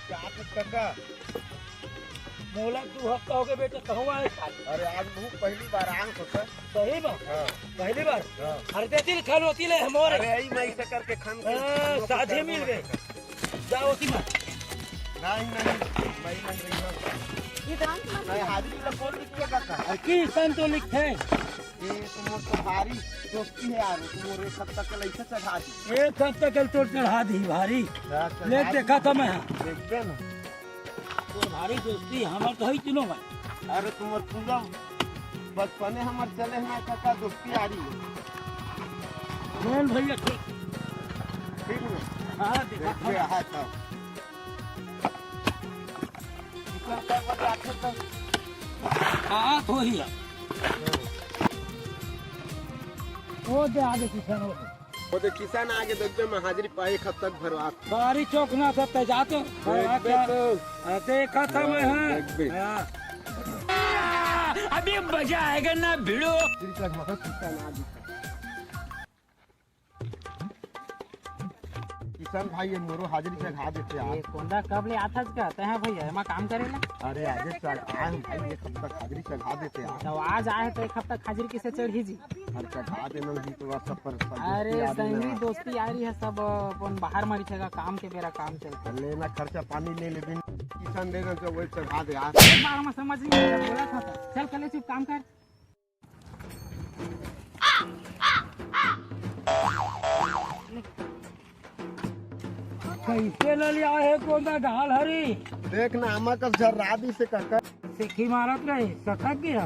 क्या काका मोला 2 हफ्ता हो गए बेटे कहूँ आए खाली। अरे आज भूख पहली बार आम काका। सही बात हाँ पहली बार हाँ। अरे देती खानो होती ले हमारे अरे यही मैं ऐसे करके खान साझे मिल गए जाओ होती मत नहीं मैं नहीं रही मैं हाजिरी लगा बोल दीजिए काका। की सन तो लिखे ये तुम तो भारी दोस्ती है यार तुम एक हफ्ता कल ऐसे चढ़ा दी। एक हफ्ता कल तो चढ़ा दी भारी ले देखा था मैं देखते ना तो भारी दोस्ती हमार तो ही तीनों भाई। अरे तुम पूरा बचपने हमारे चले हैं काका दोस्ती आ रही है। मोहन भैया ठीक ठीक है हाँ देखिए देखा हाँ था हाँ तो ही है वो दे आगे किसान हो वो तो किसान आगे देखते मैं हाजिरी पाए कब तक भरवा बारी चौक ना सकते जाते देखा था मैं हाँ अभी मजा आएगा ना भिड़ो किसान भाई ये मोरो हाजिरी से घा देते ये कोंदा कब ले आता का तय भैया एमा काम करेला। अरे आज चढ़ आए भाई एक हफ्ता हाजिरी से घा देते तो आज आए तो एक हफ्ता खाजिर किसे चढ़ी जी। हर चढ़ा देना भी तो सब पर अरे संगी दोस्ती आ रही है सब अपन बाहर मरी छेगा काम के बेरा काम चलता लेना खर्चा पानी ले लेकिन किसान देना तो वही चढ़ा दे यार। एक बार हम समझ नहीं आया बोला था चल कल चुप काम कर कैसे ले लिया है कोंदा ढाल हरी देख ना आमा का झर्रा दी से काका सिक्की मारत रहे सकत गया